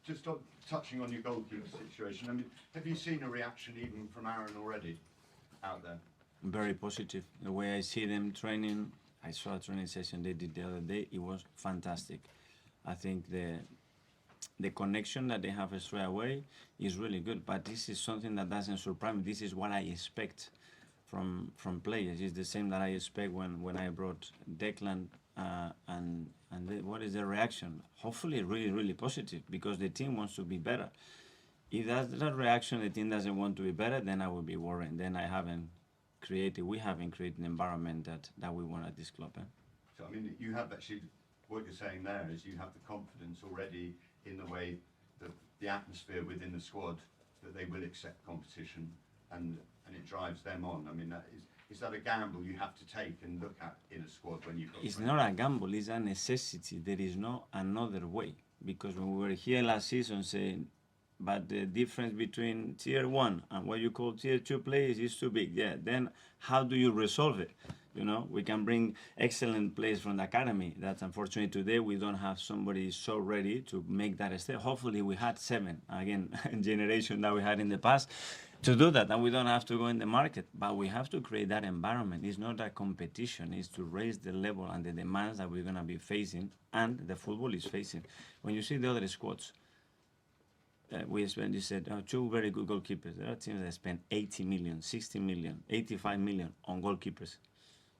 just touching on your goalkeeper situation, I mean, have you seen a reaction even from Aaron already out there? Very positive. The way I see them training, I saw a training session they did the other day. It was fantastic. I think the connection that they have straight away is really good. But this is something that doesn't surprise me. This is what I expect from players. It's the same that I expect when I brought Declan. What is the reaction? Hopefully, really positive, because the team wants to be better. If that's that reaction, the team doesn't want to be better, then I will be worried. Then we haven't created an environment that we want at this club. So I mean, you have actually, what you're saying there is you have the confidence already in the way the atmosphere within the squad that they will accept competition and it drives them on. I mean, is that a gamble you have to take and look at in a squad when you've got... It's not a gamble, it's a necessity. There is no another way. Because when we were here last season saying, but the difference between tier 1 and what you call tier 2 players is too big. Yeah, then how do you resolve it? You know, we can bring excellent players from the academy. That's unfortunately today we don't have somebody so ready to make that step. Hopefully we had 7, again, generation that we had in the past to do that, and we don't have to go in the market. But we have to create that environment. It's not a competition. It's to raise the level and the demands that we're going to be facing and the football is facing. When you see the other squads, you said, 2 very good goalkeepers. There are teams that spend 80 million, 60 million, 85 million on goalkeepers.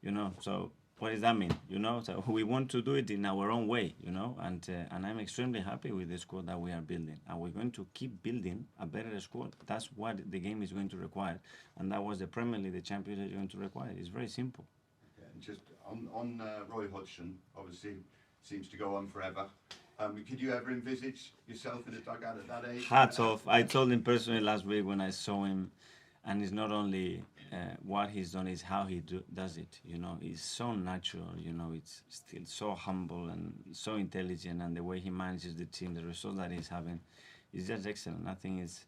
You know, so what does that mean? You know, so we want to do it in our own way, you know, and I'm extremely happy with the squad that we are building. And we're going to keep building a better squad. That's what the game is going to require. And that was the Premier League, the Champions League is going to require. It's very simple. Okay, and just on Roy Hodgson, obviously, seems to go on forever. Could you ever envisage yourself in a dugout at that age? Hats off. I told him personally last week when I saw him, and it's not only what he's done, it's how he does it. You know, he's so natural. You know, it's still so humble and so intelligent, and the way he manages the team, the results that he's having, is just excellent. I think it's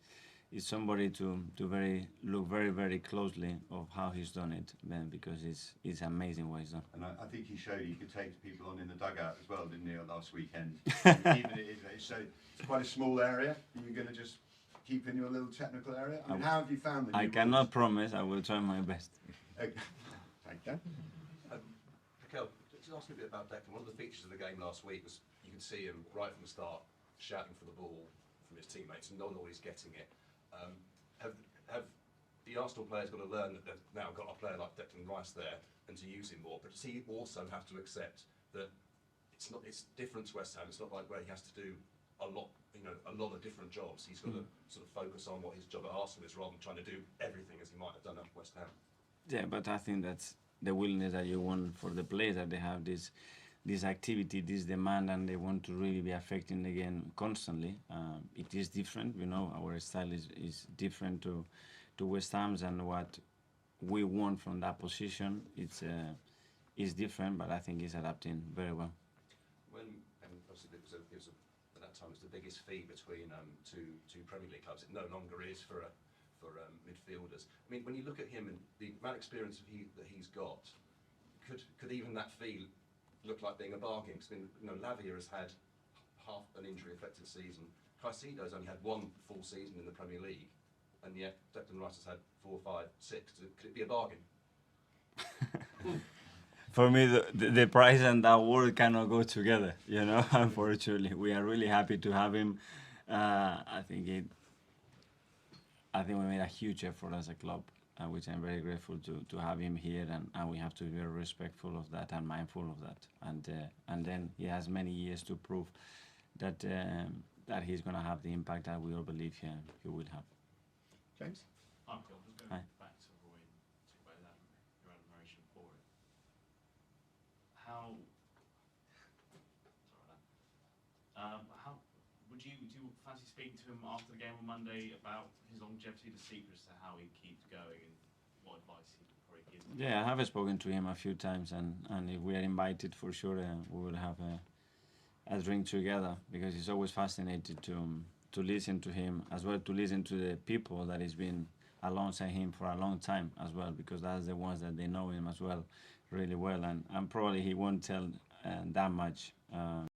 somebody to look very closely of how he's done it, man, because it's amazing what he's done. And I think he showed he could take people on in the dugout as well, didn't he, last weekend? Even so it's quite a small area. You're going to just keep in your little technical area. I mean, how have you found the new I cannot promise. I will try my best. Okay. Thank you. Mikel, just ask me a bit about Declan. One of the features of the game last week was you could see him right from the start shouting for the ball from his teammates and not always getting it. Have the Arsenal players got to learn that they've now got a player like Declan Rice there and to use him more? But does he also have to accept that it's different to West Ham? It's not like where he has to do a lot of different jobs. He's got to sort of focus on what his job at Arsenal is rather than trying to do everything as he might have done at West Ham. Yeah, but I think that's the willingness that you want for the players, that they have this activity, this demand, and they want to really be affecting the game constantly. It is different, you know, our style is different to West Ham's, and what we want from that position, it's different, but I think he's adapting very well. And obviously at that time it was the biggest fee between two Premier League clubs. It no longer is for midfielders. I mean, when you look at him and the amount of experience that he's got, could even that fee look like being a bargain? Because Lavia has had half an injury-affected season. Caicedo's only had 1 full season in the Premier League, and yet Declan Rice has had 4, 5, 6. Could it be a bargain? For me, the price and that word cannot go together, you know, unfortunately. We are really happy to have him. I think we made a huge effort as a club, which I'm very grateful to have him here, and we have to be very respectful of that and mindful of that. And then he has many years to prove that he's going to have the impact that we all believe he will have. James? Hi, Mikel. Just going back to Roy and talk about that, your admiration for it. How do you fancy speaking to him after the game on Monday about his longevity, the secrets to how he keeps going, and what advice he would probably give? Yeah, I have spoken to him a few times, and if we are invited, for sure, we will have a drink together, because it's always fascinating to listen to him, as well to listen to the people that has been alongside him for a long time as well, because that's the ones that they know him as well really well, and probably he won't tell that much.